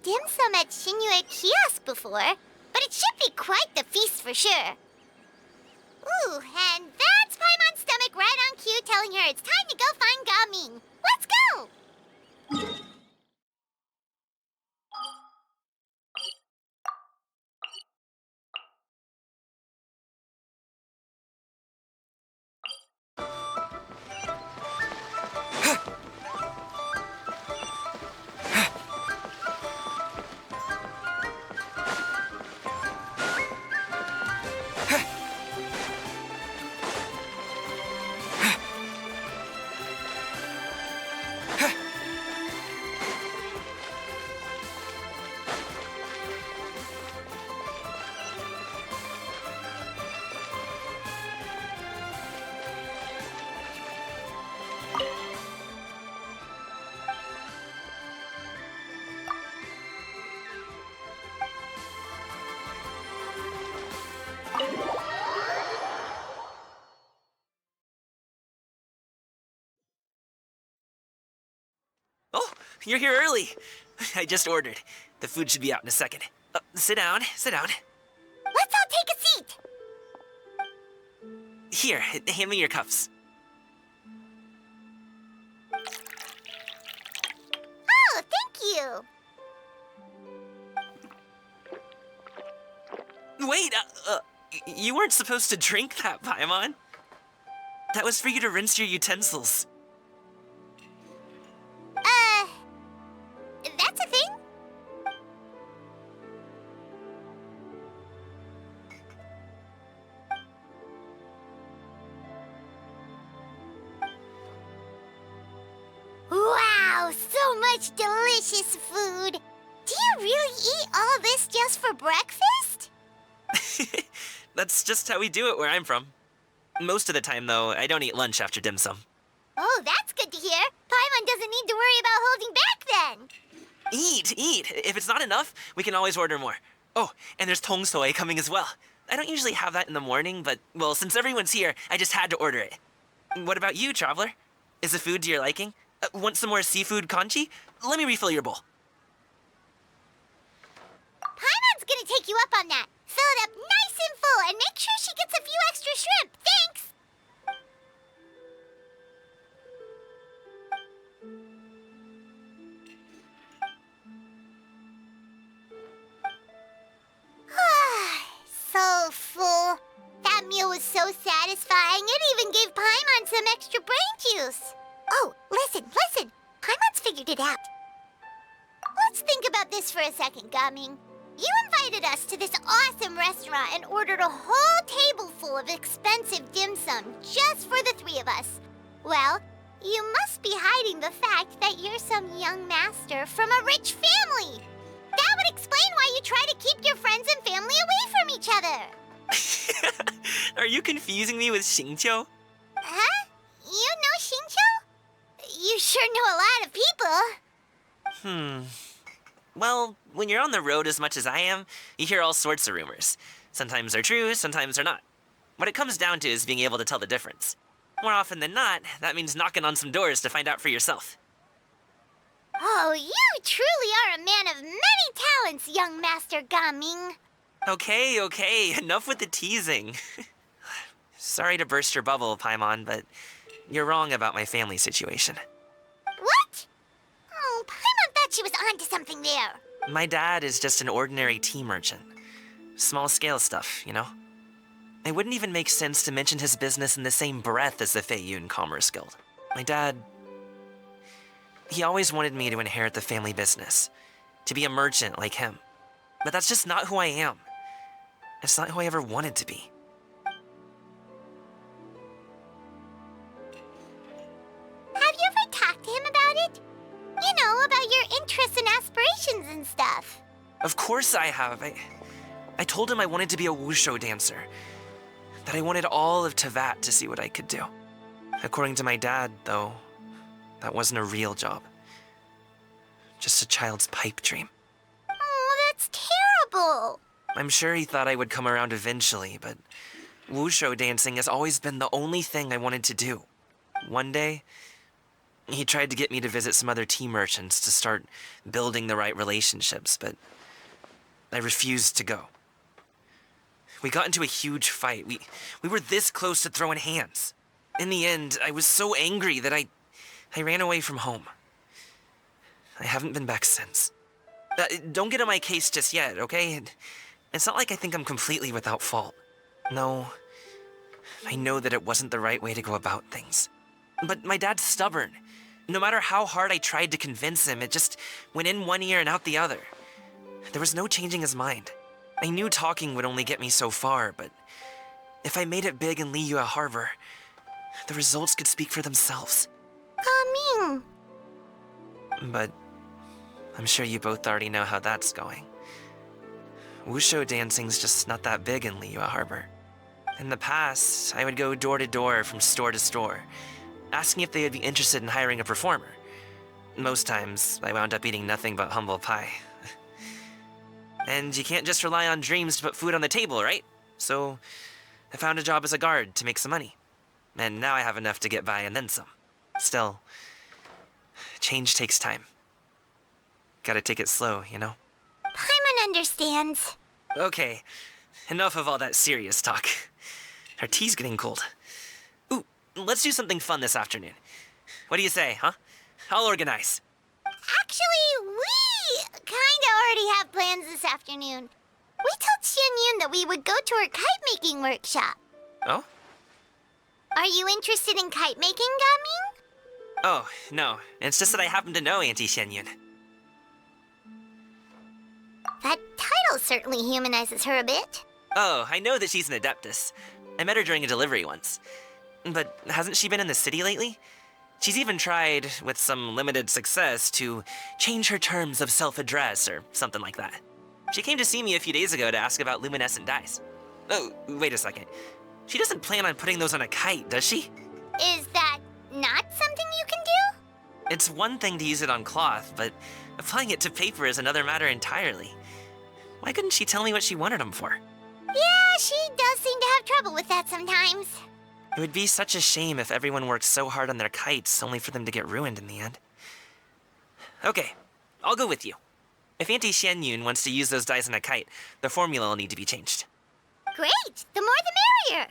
dim sum at Xinyue Kiosk before, but it should be quite the feast for sure. Ooh, and that's Paimon's stomach right on cue telling her it's time to go find Gaming. Let's go! Oh, you're here early. I just ordered. The food should be out in a second. Sit down, sit down. Let's all take a seat! Here, hand me your cups. Oh, thank you! Wait, you weren't supposed to drink that, Paimon. That was for you to rinse your utensils. That's a thing? Wow, so much delicious food! Do you really eat all this just for breakfast? That's just how we do it where I'm from. Most of the time, though, I don't eat lunch after dim sum. Oh, that's good to hear. Paimon doesn't need to worry about holding back then. Eat! If it's not enough, we can always order more. Oh, and there's tong soy coming as well. I don't usually have that in the morning, but, well, since everyone's here, I just had to order it. What about you, traveler? Is the food to your liking? Want some more seafood congee? Let me refill your bowl. Paimon's gonna take you up on that. Fill it up nice and full and make sure she gets a few extra shrimp. Thanks! So full. That meal was so satisfying, it even gave Paimon some extra brain juice. Oh, listen. Paimon's figured it out. Let's think about this for a second, Gaming. You invited us to this awesome restaurant and ordered a whole table full of expensive dim sum just for the three of us. Well, you must be hiding the fact that you're some young master from a rich family. That would explain why you try to keep your friends and family away from each other. Are you confusing me with Xingqiu? Huh? You know Xingqiu? You sure know a lot of people. Well, when you're on the road as much as I am, you hear all sorts of rumors. Sometimes they're true, sometimes they're not. What it comes down to is being able to tell the difference. More often than not, that means knocking on some doors to find out for yourself. Oh, you truly are a man of many talents, young Master Gaming. Okay, enough with the teasing. Sorry to burst your bubble, Paimon, but you're wrong about my family situation. What? Oh, Paimon thought she was onto something there. My dad is just an ordinary tea merchant. Small-scale stuff, you know? It wouldn't even make sense to mention his business in the same breath as the Xianyun Commerce Guild. My dad... he always wanted me to inherit the family business, to be a merchant like him. But that's just not who I am. It's not who I ever wanted to be. Have you ever talked to him about it? You know, about your interests and aspirations and stuff. Of course I have. I told him I wanted to be a wushu dancer. That I wanted all of Tevat to see what I could do. According to my dad, though, that wasn't a real job. Just a child's pipe dream. Oh, that's terrible. I'm sure he thought I would come around eventually, but wushu dancing has always been the only thing I wanted to do. One day, He tried to get me to visit some other tea merchants to start building the right relationships, but I refused to go. We got into a huge fight. We were this close to throwing hands. In the end, I was so angry that I ran away from home. I haven't been back since. Don't get on my case just yet, okay? It's not like I think I'm completely without fault. No, I know that it wasn't the right way to go about things. But my dad's stubborn. No matter how hard I tried to convince him, it just went in one ear and out the other. There was no changing his mind. I knew talking would only get me so far, but if I made it big in Liyue Harbor, the results could speak for themselves. Coming. But I'm sure you both already know how that's going. Wushu dancing's just not that big in Liyue Harbor. In the past, I would go door to door from store to store, asking if they would be interested in hiring a performer. Most times, I wound up eating nothing but humble pie. And you can't just rely on dreams to put food on the table, right? So I found a job as a guard to make some money. And now I have enough to get by and then some. Still, change takes time. Gotta take it slow, you know? Paimon understands. Okay, enough of all that serious talk. Our tea's getting cold. Ooh, let's do something fun this afternoon. What do you say, huh? I'll organize. Actually, we kinda already have plans this afternoon. We told Xianyun that we would go to her kite-making workshop. Oh? Are you interested in kite-making, Gaming? Oh, no. It's just that I happen to know Auntie Xianyun. That title certainly humanizes her a bit. Oh, I know that she's an adeptus. I met her during a delivery once. But hasn't she been in the city lately? She's even tried, with some limited success, to change her terms of self-address or something like that. She came to see me a few days ago to ask about luminescent dyes. Oh, wait a second. She doesn't plan on putting those on a kite, does she? Is that not something you can do? It's one thing to use it on cloth, but applying it to paper is another matter entirely. Why couldn't she tell me what she wanted them for? Yeah, she does seem to have trouble with that sometimes. It would be such a shame if everyone worked so hard on their kites only for them to get ruined in the end. Okay, I'll go with you. If Auntie Xianyun wants to use those dyes on a kite, the formula will need to be changed. Great! The more the merrier!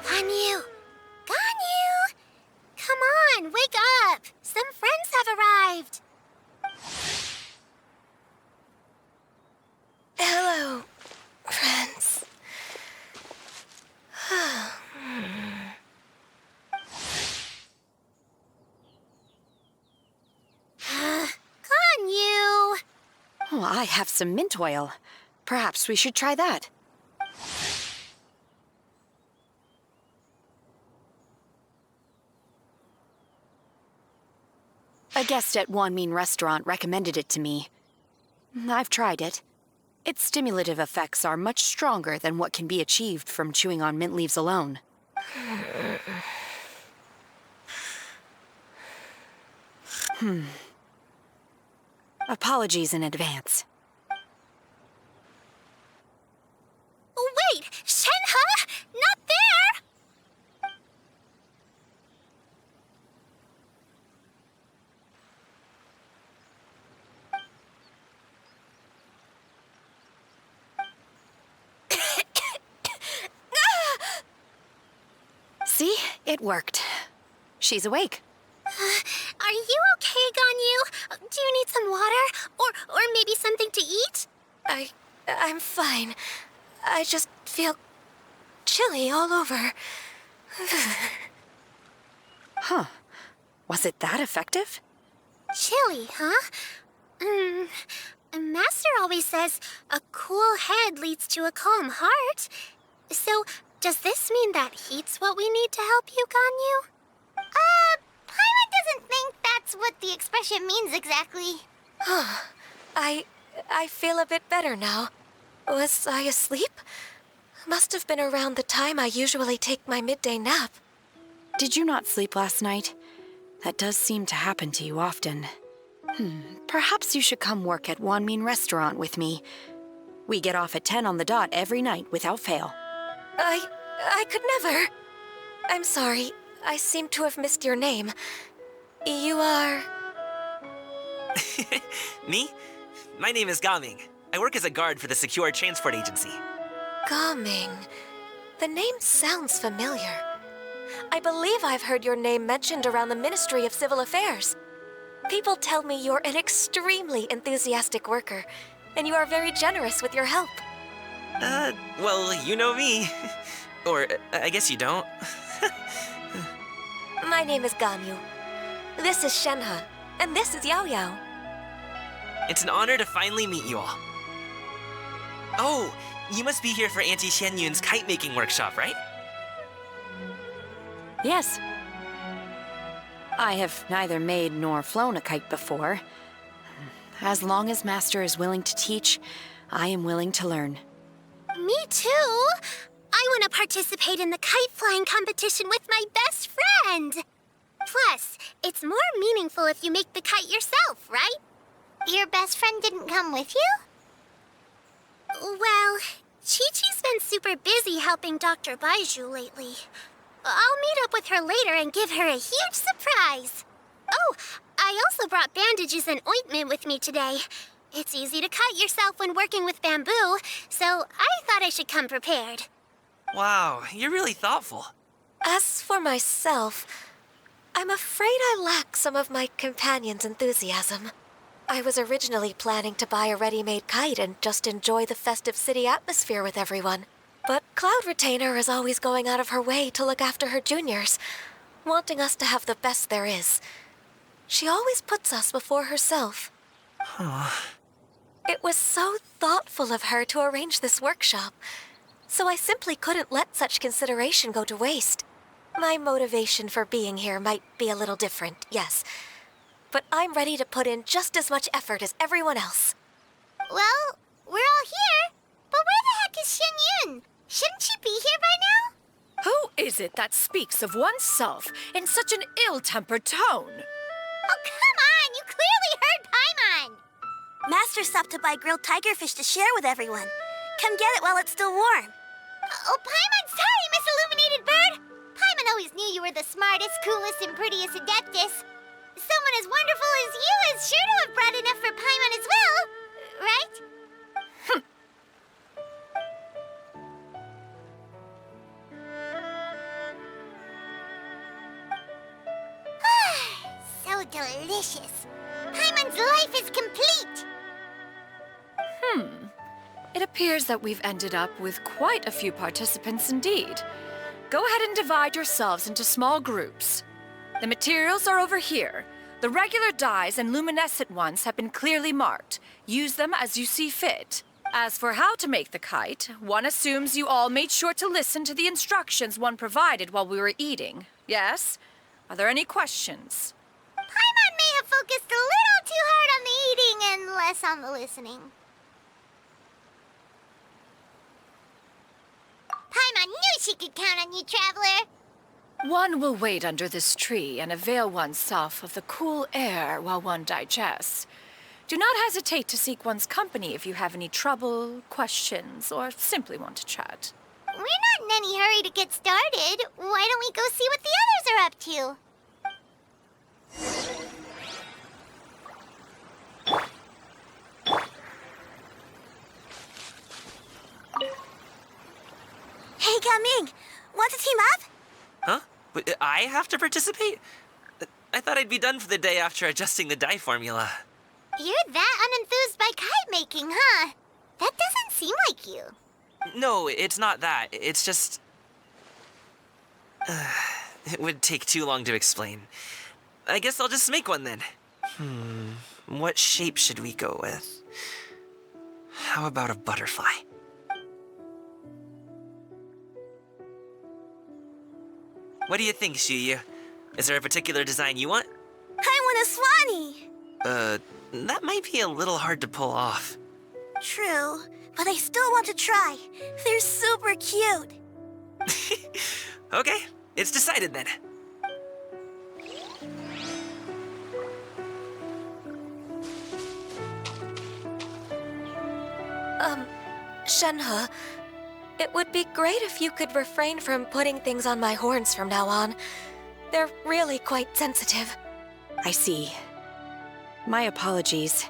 Ganyu! Ganyu! Come on, wake up! Some friends have arrived! Hello, friends. Ganyu! Oh, I have some mint oil. Perhaps we should try that. A guest at Wanmin Restaurant recommended it to me. I've tried it. Its stimulative effects are much stronger than what can be achieved from chewing on mint leaves alone. Apologies in advance. Wait! Shenhe? Not there! See? It worked. She's awake. Are you okay, Ganyu? Do you need some water? Or maybe something to eat? I'm fine. I just feel chilly all over. Huh. Was it that effective? Chilly, huh? Master always says a cool head leads to a calm heart. So, does this mean that heat's what we need to help you, Ganyu? Paimon doesn't think that's what the expression means exactly. I feel a bit better now. Was I asleep? Must have been around the time I usually take my midday nap. Did you not sleep last night? That does seem to happen to you often. Perhaps you should come work at Wanmin Restaurant with me. We get off at 10 on the dot every night without fail. I could never. I'm sorry. I seem to have missed your name. You are... Me? My name is Gaming. I work as a guard for the Secure Transport Agency. Gaming. The name sounds familiar. I believe I've heard your name mentioned around the Ministry of Civil Affairs. People tell me you're an extremely enthusiastic worker, and you are very generous with your help. Well, you know me. Or, I guess you don't. My name is Ganyu. This is Shenhe, and this is Yao Yao. It's an honor to finally meet you all. Oh, you must be here for Auntie Xianyun's kite-making workshop, right? Yes. I have neither made nor flown a kite before. As long as Master is willing to teach, I am willing to learn. Me too. I want to participate in the kite flying competition with my best friend. Plus, it's more meaningful if you make the kite yourself, right? Your best friend didn't come with you? Well, Chi-Chi's been super busy helping Dr. Baiju lately. I'll meet up with her later and give her a huge surprise. Oh, I also brought bandages and ointment with me today. It's easy to cut yourself when working with bamboo, so I thought I should come prepared. Wow, you're really thoughtful. As for myself, I'm afraid I lack some of my companion's enthusiasm. I was originally planning to buy a ready-made kite and just enjoy the festive city atmosphere with everyone. But Cloud Retainer is always going out of her way to look after her juniors, wanting us to have the best there is. She always puts us before herself. It was so thoughtful of her to arrange this workshop, so I simply couldn't let such consideration go to waste. My motivation for being here might be a little different, yes, but I'm ready to put in just as much effort as everyone else. Well, we're all here, but where the heck is Xianyun? Shouldn't she be here by now? Who is it that speaks of oneself in such an ill-tempered tone? Oh, come on! You clearly heard Paimon! Master stopped to buy grilled tigerfish to share with everyone. Come get it while it's still warm. Oh, Paimon, sorry, Miss Illuminated Bird! Paimon always knew you were the smartest, coolest, and prettiest Adeptus. Someone as wonderful as you is sure to have brought enough for Paimon as well, right? So delicious. Paimon's life is complete. It appears that we've ended up with quite a few participants indeed. Go ahead and divide yourselves into small groups. The materials are over here. The regular dyes and luminescent ones have been clearly marked. Use them as you see fit. As for how to make the kite, one assumes you all made sure to listen to the instructions one provided while we were eating. Yes? Are there any questions? Paimon may have focused a little too hard on the eating and less on the listening. Paimon knew she could count on you, Traveler. One will wait under this tree and avail oneself of the cool air while one digests. Do not hesitate to seek one's company if you have any trouble, questions, or simply want to chat. We're not in any hurry to get started. Why don't we go see what the others are up to? Hey, Gaming! Want to team up? Huh? But I have to participate? I thought I'd be done for the day after adjusting the dye formula. You're that unenthused by kite making, huh? That doesn't seem like you. No, it's not that. It's just... it would take too long to explain. I guess I'll just make one then. What shape should we go with? How about a butterfly? What do you think, Xinyue? Is there a particular design you want? I want a swanee! That might be a little hard to pull off. True, but I still want to try. They're super cute. Okay, it's decided then. Shenhe, it would be great if you could refrain from putting things on my horns from now on. They're really quite sensitive. I see. My apologies.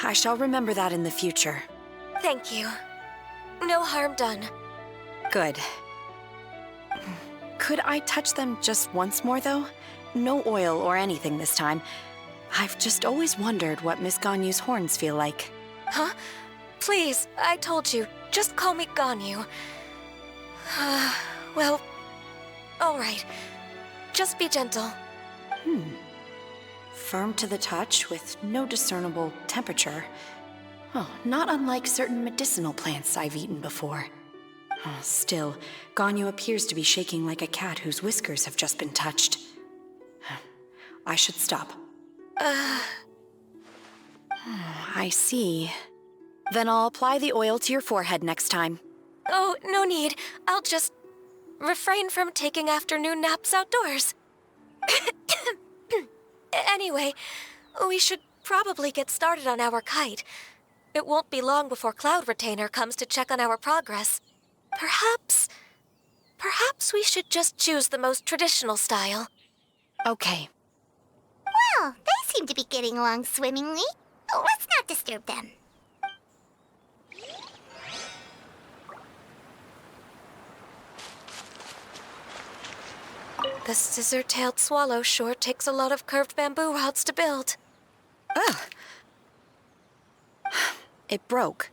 I shall remember that in the future. Thank you. No harm done. Good. Could I touch them just once more, though? No oil or anything this time. I've just always wondered what Miss Ganyu's horns feel like. Huh? Please, I told you. Just call me Ganyu. Well, all right. Just be gentle. Firm to the touch with no discernible temperature. Oh, not unlike certain medicinal plants I've eaten before. Oh, still, Ganyu appears to be shaking like a cat whose whiskers have just been touched. I should stop. I see. Then I'll apply the oil to your forehead next time. Oh, no need. I'll just refrain from taking afternoon naps outdoors. Anyway, we should probably get started on our kite. It won't be long before Cloud Retainer comes to check on our progress. Perhaps we should just choose the most traditional style. Okay. Well, they seem to be getting along swimmingly. Let's not disturb them. The scissor-tailed swallow sure takes a lot of curved bamboo rods to build. Ugh. It broke.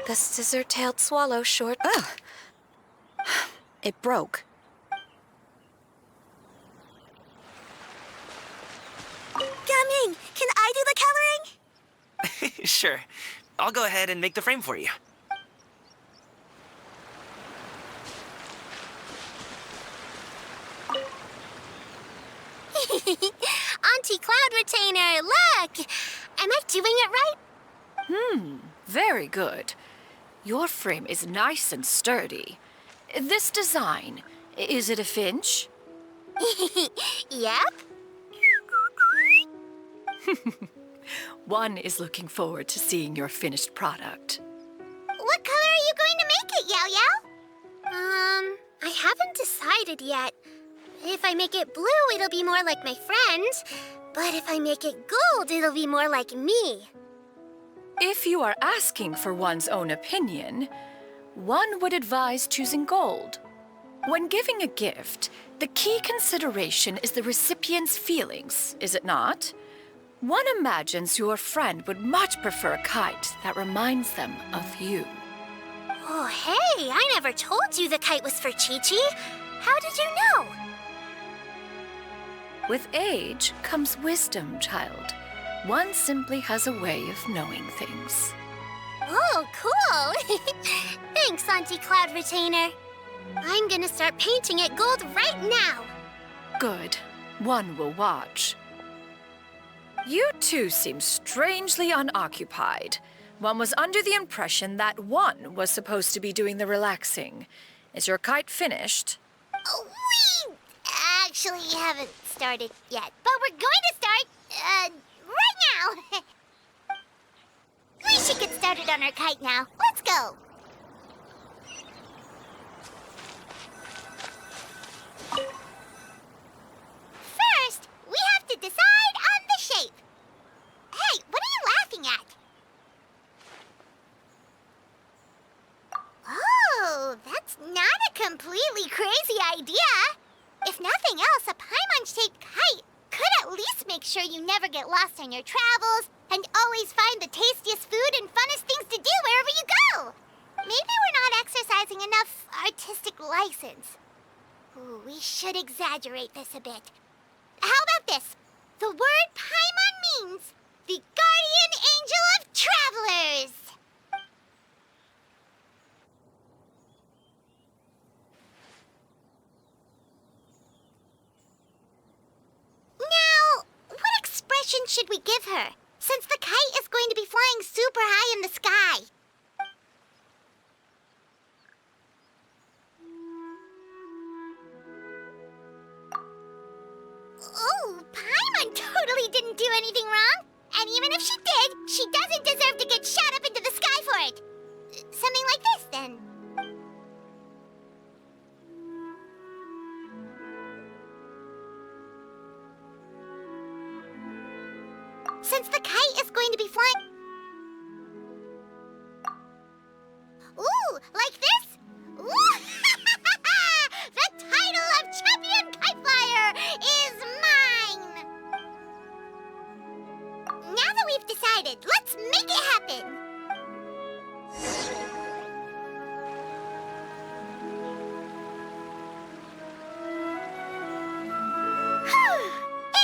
The scissor-tailed swallow sure... Ugh. It broke. Gaming, can I do the coloring? Sure. I'll go ahead and make the frame for you. Auntie Cloud Retainer, look! Am I doing it right? Very good. Your frame is nice and sturdy. This design, is it a finch? Yep. One is looking forward to seeing your finished product. What color are you going to make it, Yao Yao? I haven't decided yet. If I make it blue, it'll be more like my friend. But if I make it gold, it'll be more like me. If you are asking for one's own opinion, one would advise choosing gold. When giving a gift, the key consideration is the recipient's feelings, is it not? One imagines your friend would much prefer a kite that reminds them of you. Oh, hey, I never told you the kite was for Chi-Chi. How did you know? With age comes wisdom, child. One simply has a way of knowing things. Oh, cool. Thanks, Auntie Cloud Retainer. I'm gonna start painting it gold right now. Good. One will watch. You two seem strangely unoccupied. One was under the impression that one was supposed to be doing the relaxing. Is your kite finished? Oh, we actually haven't started yet, but we're going to start, right now. We should get started on our kite now. Let's go. First, we have to decide on the shape. Hey, what are you laughing at? Oh, that's not a completely crazy idea. If nothing else, a Paimon-shaped kite could at least make sure you never get lost on your travels and always find the tastiest food and funnest things to do wherever you go. Maybe we're not exercising enough artistic license. Ooh, we should exaggerate this a bit. How about this? The word Paimon means the guardian angel of travelers. Now, what expression should we give her, since the kite is going to be flying super high in the sky? Oh, Paimon totally didn't do anything wrong. And even if she did, she doesn't deserve to get shot up into the sky for it. Something like this, then. Since the kite is going to be flying... Ooh, like this? Ooh! The title of champion kite flyer is mine! Now that we've decided, let's make it happen!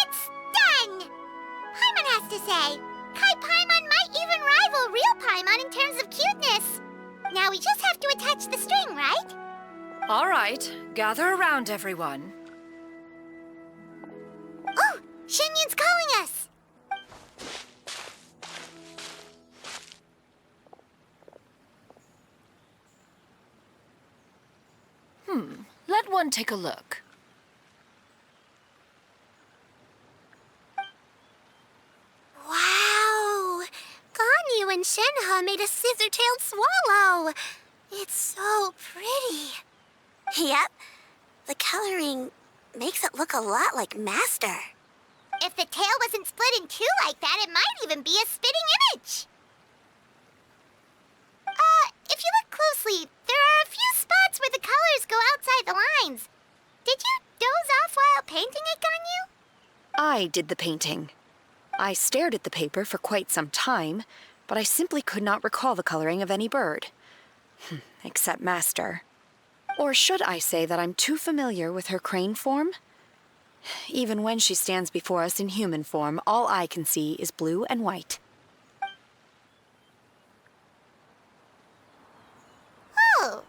It's done! Paimon has to say, Kite Paimon might even rival real Paimon in terms of cuteness. Now we just have to attach the string, right? All right, gather around, everyone. Oh, Xianyun's calling us! Let one take a look. Wow! Ganyu and Shenhe made a scissor-tailed swallow. It's so pretty. Yep. The coloring makes it look a lot like Master. If the tail wasn't split in two like that, it might even be a spitting image. If you look closely, there are a few spots where the colors go outside the lines. Did you doze off while painting it, Ganyu? I did the painting. I stared at the paper for quite some time, but I simply could not recall the coloring of any bird. Except Master. Or should I say that I'm too familiar with her crane form? Even when she stands before us in human form, all I can see is blue and white. Oh, well,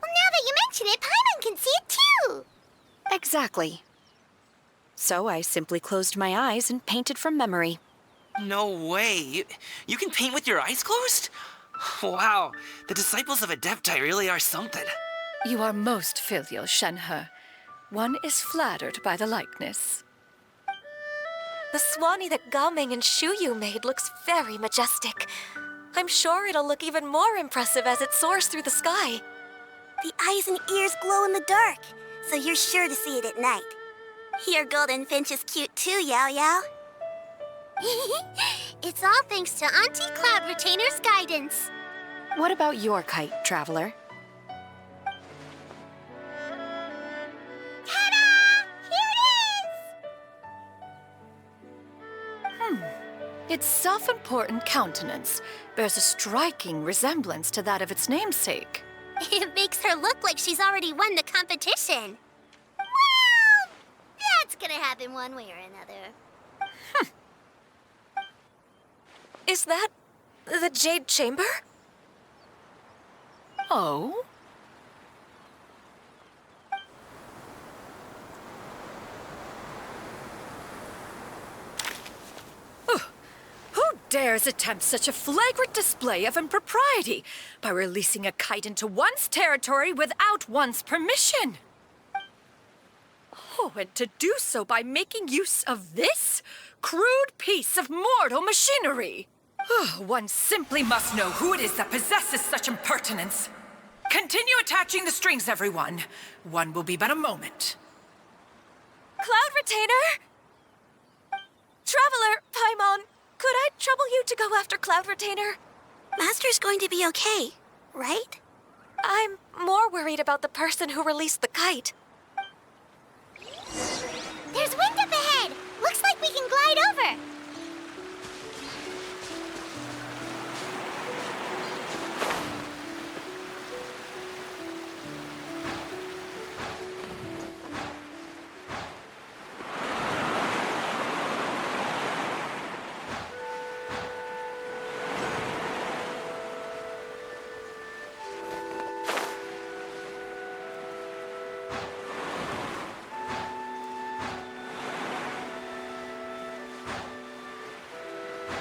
now that you mention it, Paimon can see it too. Exactly. So I simply closed my eyes and painted from memory. No way. You can paint with your eyes closed? Wow, the disciples of Adepti really are something. You are most filial, Shenhe. One is flattered by the likeness. The swanee that Gaming and Shuyu made looks very majestic. I'm sure it'll look even more impressive as it soars through the sky. The eyes and ears glow in the dark, so you're sure to see it at night. Your golden finch is cute too, Yao Yao. It's all thanks to Auntie Cloud Retainer's guidance. What about your kite, Traveler? Ta-da! Here it is! Its self-important countenance bears a striking resemblance to that of its namesake. It makes her look like she's already won the competition. Well, that's gonna happen one way or another. Is that the Jade Chamber? Oh? dares attempt such a flagrant display of impropriety by releasing a kite into one's territory without one's permission? Oh, and to do so by making use of this crude piece of mortal machinery. One simply must know who it is that possesses such impertinence. Continue attaching the strings, everyone. One will be but a moment. Cloud Retainer! Traveler, Paimon, could I trouble you to go after Cloud Retainer? Master's going to be okay, right? I'm more worried about the person who released the kite. There's wind up ahead! Looks like we can glide over!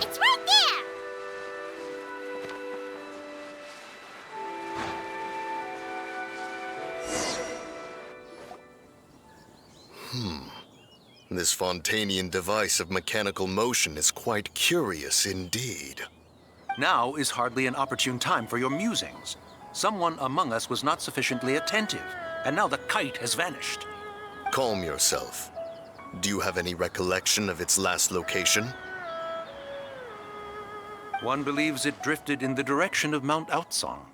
It's right there! This Fontanian device of mechanical motion is quite curious indeed. Now is hardly an opportune time for your musings. Someone among us was not sufficiently attentive, and now the kite has vanished. Calm yourself. Do you have any recollection of its last location? One believes it drifted in the direction of Mount Aocang.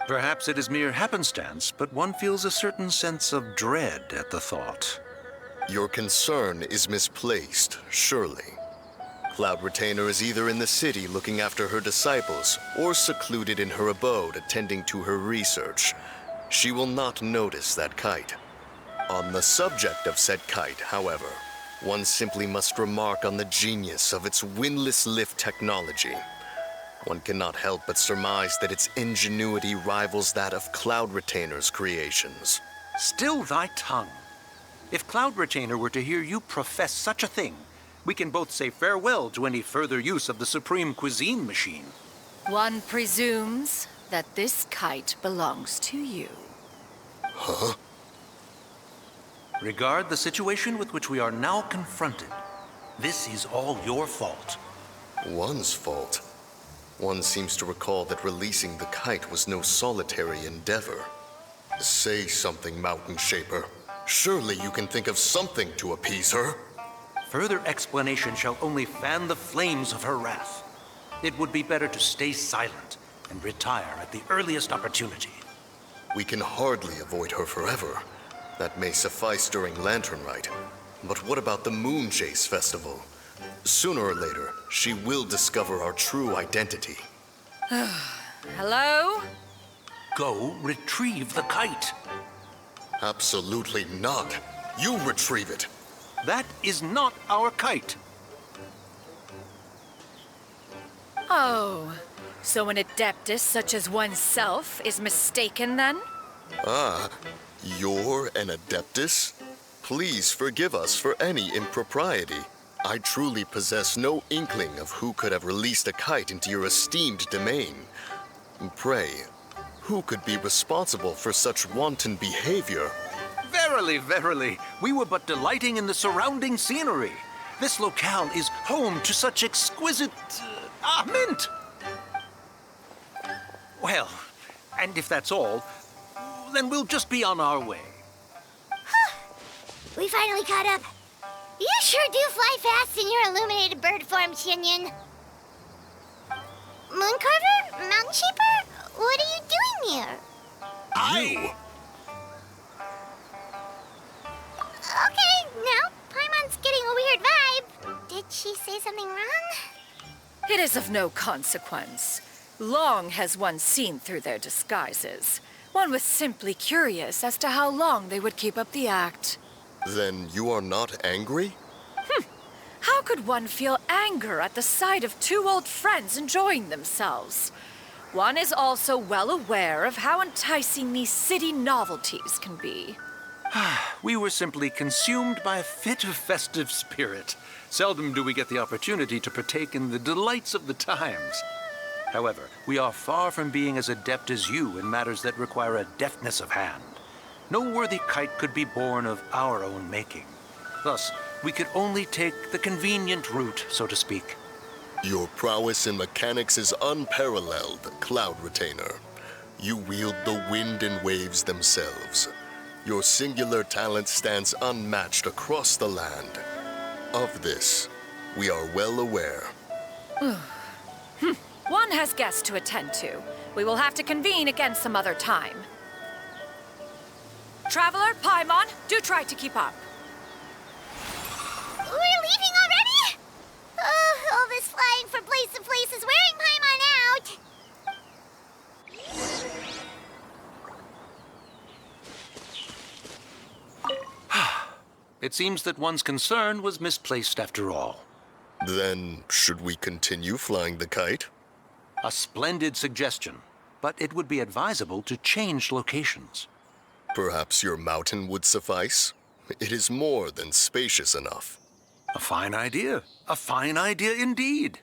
Perhaps it is mere happenstance, but one feels a certain sense of dread at the thought. Your concern is misplaced, surely. Cloud Retainer is either in the city looking after her disciples, or secluded in her abode attending to her research. She will not notice that kite. On the subject of said kite, however, one simply must remark on the genius of its windless lift technology. One cannot help but surmise that its ingenuity rivals that of Cloud Retainer's creations. Still thy tongue. If Cloud Retainer were to hear you profess such a thing, we can both say farewell to any further use of the Supreme Cuisine Machine. One presumes that this kite belongs to you. Huh? Regard the situation with which we are now confronted. This is all your fault. One's fault? One seems to recall that releasing the kite was no solitary endeavor. Say something, Mountain Shaper. Surely you can think of something to appease her. Further explanation shall only fan the flames of her wrath. It would be better to stay silent and retire at the earliest opportunity. We can hardly avoid her forever. That may suffice during Lantern Rite. But what about the Moon Chase Festival? Sooner or later, she will discover our true identity. Hello? Go retrieve the kite. Absolutely not. You retrieve it. That is not our kite. Oh, so an adeptus such as oneself is mistaken then? Ah, you're an Adeptus? Please forgive us for any impropriety. I truly possess no inkling of who could have released a kite into your esteemed domain. Pray, who could be responsible for such wanton behavior? Verily, verily, we were but delighting in the surrounding scenery. This locale is home to such exquisite... mint! Well, and if that's all, then we'll just be on our way. We finally caught up. You sure do fly fast in your illuminated bird form, Xianyun. Mooncarver? Mountain Shaper? What are you doing here? You? Okay, now Paimon's getting a weird vibe. Did she say something wrong? It is of no consequence. Long has one seen through their disguises. One was simply curious as to how long they would keep up the act. Then you are not angry? How could one feel anger at the sight of two old friends enjoying themselves? One is also well aware of how enticing these city novelties can be. We were simply consumed by a fit of festive spirit. Seldom do we get the opportunity to partake in the delights of the times. However, we are far from being as adept as you in matters that require a deftness of hand. No worthy kite could be born of our own making. Thus, we could only take the convenient route, so to speak. Your prowess in mechanics is unparalleled, Cloud Retainer. You wield the wind and waves themselves. Your singular talent stands unmatched across the land. Of this, we are well aware. One has guests to attend to. We will have to convene again some other time. Traveler, Paimon, do try to keep up. We're leaving already? All this flying from place to place is wearing Paimon out. It seems that one's concern was misplaced after all. Then, should we continue flying the kite? A splendid suggestion, but it would be advisable to change locations. Perhaps your mountain would suffice? It is more than spacious enough. A fine idea. A fine idea indeed.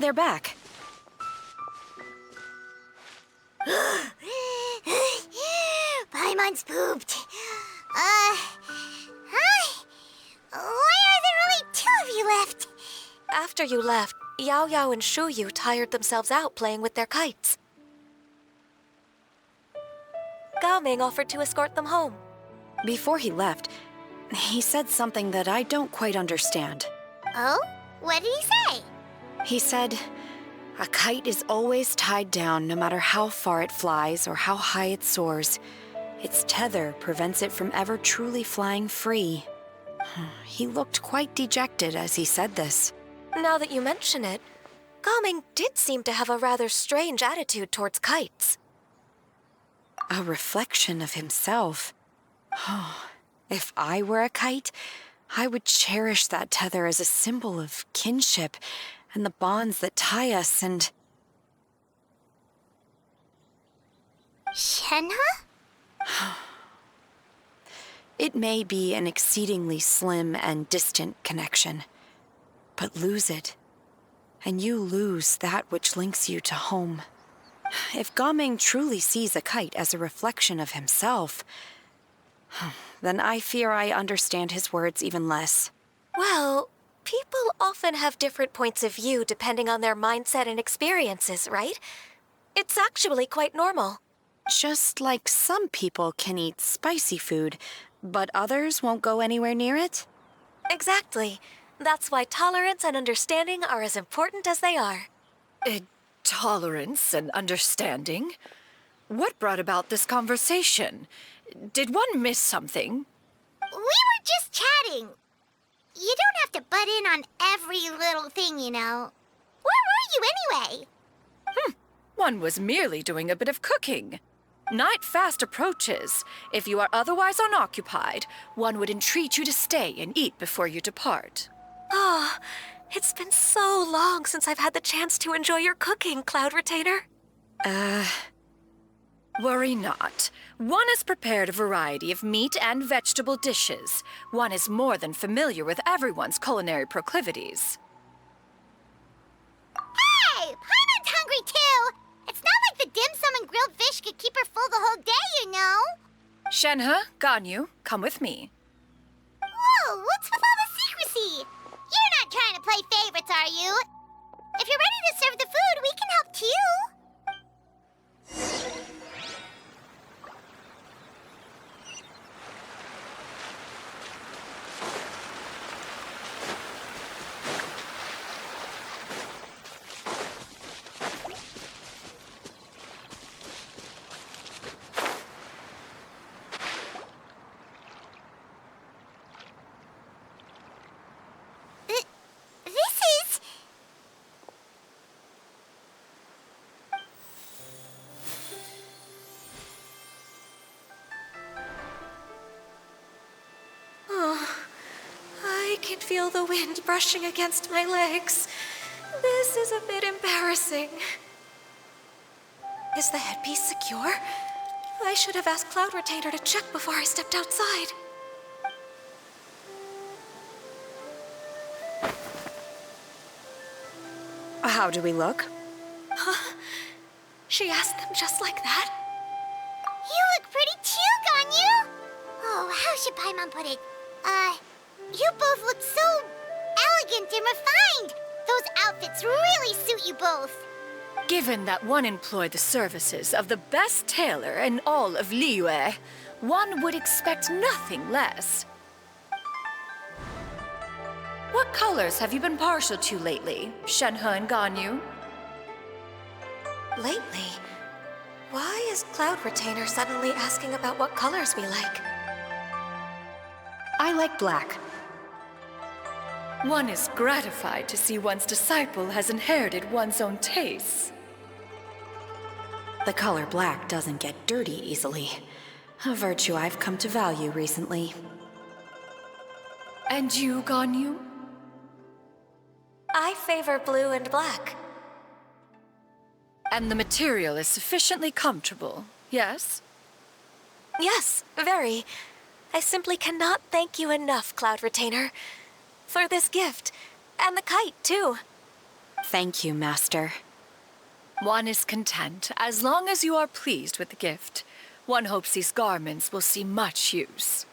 They're back. Paimon's pooped. Hi. Why are there only 2 of you left? After you left, Yao Yao and Shuyu tired themselves out playing with their kites. Gao Ming offered to escort them home. Before he left, he said something that I don't quite understand. Oh? What did he say? He said, a kite is always tied down no matter how far it flies or how high it soars. Its tether prevents it from ever truly flying free. He looked quite dejected as he said this. Now that you mention it, Gao Ming did seem to have a rather strange attitude towards kites. A reflection of himself. If I were a kite, I would cherish that tether as a symbol of kinship and the bonds that tie us and... Shenhe? It may be an exceedingly slim and distant connection, but lose it, and you lose that which links you to home. If Gao Ming truly sees a kite as a reflection of himself, then I fear I understand his words even less. Well, people often have different points of view depending on their mindset and experiences, right? It's actually quite normal. Just like some people can eat spicy food, but others won't go anywhere near it? Exactly. That's why tolerance and understanding are as important as they are. Tolerance and understanding? What brought about this conversation? Did one miss something? We were just chatting. You don't have to butt in on every little thing, you know. Where were you anyway? One was merely doing a bit of cooking. Night fast approaches. If you are otherwise unoccupied, one would entreat you to stay and eat before you depart. Oh, it's been so long since I've had the chance to enjoy your cooking, Cloud Retainer. Worry not. One has prepared a variety of meat and vegetable dishes. One is more than familiar with everyone's culinary proclivities. Hey! Paimon's hungry too! It's not like the dim sum and grilled fish could keep her full the whole day, you know. Shenhe, Ganyu, come with me. Whoa, what's with all the secrecy? You're not trying to play favorites, are you? If you're ready to serve the food, we can help too. feel the wind brushing against my legs. This is a bit embarrassing. Is the headpiece secure? I should have asked Cloud Retainer to check before I stepped outside. How do we look? Huh? She asked them just like that? You look pretty too, Ganyu! Oh, how should Paimon put it? You both look so elegant and refined. Those outfits really suit you both. Given that one employed the services of the best tailor in all of Liyue, one would expect nothing less. What colors have you been partial to lately, Shenhe and Ganyu? Lately? Why is Cloud Retainer suddenly asking about what colors we like? I like black. One is gratified to see one's disciple has inherited one's own tastes. The color black doesn't get dirty easily. A virtue I've come to value recently. And you, Ganyu? I favor blue and black. And the material is sufficiently comfortable, yes? Yes, very. I simply cannot thank you enough, Cloud Retainer, for this gift, and the kite, too. Thank you, Master. One is content, as long as you are pleased with the gift. One hopes these garments will see much use.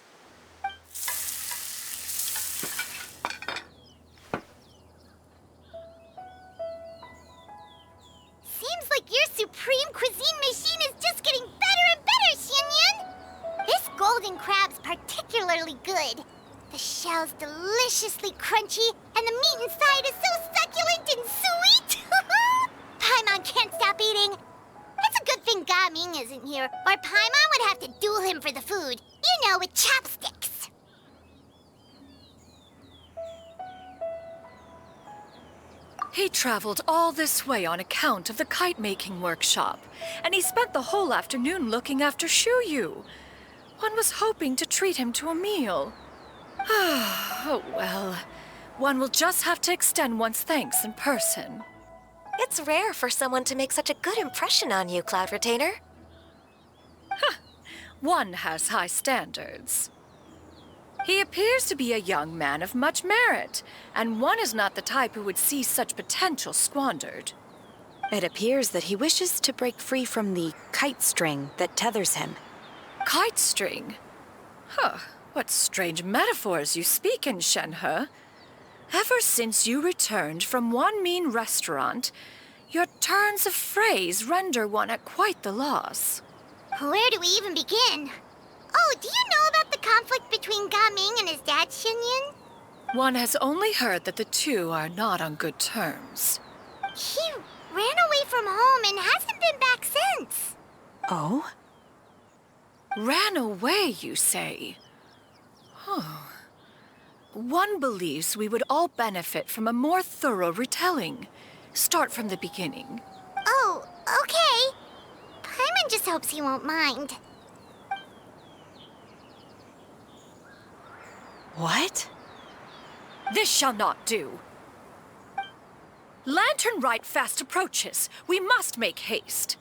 Seems like your supreme cuisine machine is just getting better and better, Xianyun! This golden crab's particularly good. The shell's deliciously crunchy, and the meat inside is so succulent and sweet! Paimon can't stop eating. It's a good thing Gaming isn't here, or Paimon would have to duel him for the food. You know, with chopsticks. He traveled all this way on account of the kite-making workshop, and he spent the whole afternoon looking after Xinyue. One was hoping to treat him to a meal. Oh well, one will just have to extend one's thanks in person. It's rare for someone to make such a good impression on you, Cloud Retainer. One has high standards. He appears to be a young man of much merit, and one is not the type who would see such potential squandered. It appears that he wishes to break free from the kite string that tethers him. Kite string? Huh, what strange metaphors you speak in, Shenhe. Ever since you returned from one mean restaurant, your turns of phrase render one at quite the loss. Where do we even begin? Oh, do you know about the conflict between Gaming and his dad, Xianyun? One has only heard that the two are not on good terms. He ran away from home and hasn't been back since. Oh? Ran away, you say? One believes we would all benefit from a more thorough retelling. Start from the beginning. Oh, okay. Paimon just hopes he won't mind. What? This shall not do. Lantern Rite fast approaches. We must make haste.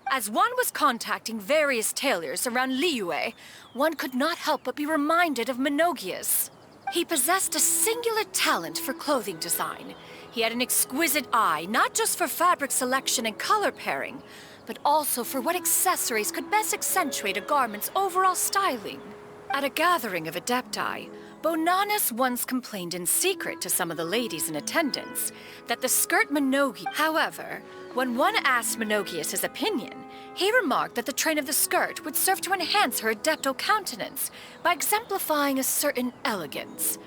As one was contacting various tailors around Liyue, one could not help but be reminded of Menogias. He possessed a singular talent for clothing design. He had an exquisite eye, not just for fabric selection and color pairing, but also for what accessories could best accentuate a garment's overall styling. At a gathering of adepti, Bonanas once complained in secret to some of the ladies in attendance that the skirt Menogi. However, when one asked Menogias his opinion, he remarked that the train of the skirt would serve to enhance her adepto countenance by exemplifying a certain elegance.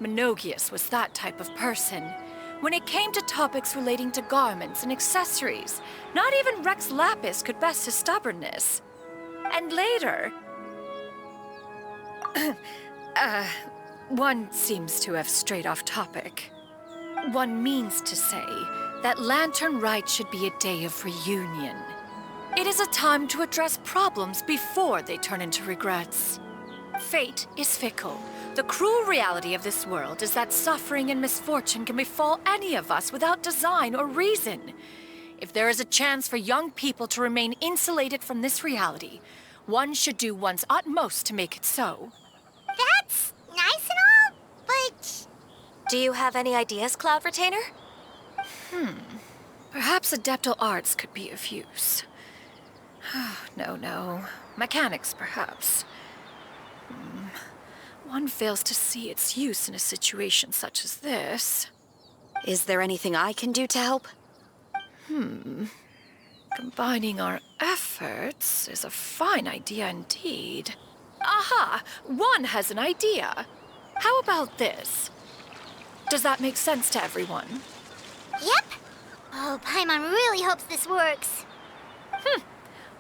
Menogias was that type of person. When it came to topics relating to garments and accessories, not even Rex Lapis could best his stubbornness. And later... one seems to have strayed off topic. One means to say that Lantern Rite should be a day of reunion. It is a time to address problems before they turn into regrets. Fate is fickle. The cruel reality of this world is that suffering and misfortune can befall any of us without design or reason. If there is a chance for young people to remain insulated from this reality, one should do one's utmost to make it so. That's nice and all, but... Do you have any ideas, Cloud Retainer? Perhaps adeptal arts could be of use. No. Mechanics, perhaps. One fails to see its use in a situation such as this. Is there anything I can do to help? Combining our efforts is a fine idea indeed. Aha! One has an idea. How about this? Does that make sense to everyone? Yep. Oh, Paimon really hopes this works.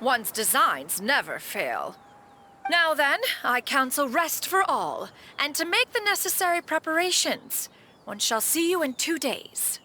One's designs never fail. Now then, I counsel rest for all, and to make the necessary preparations. One shall see you in 2 days.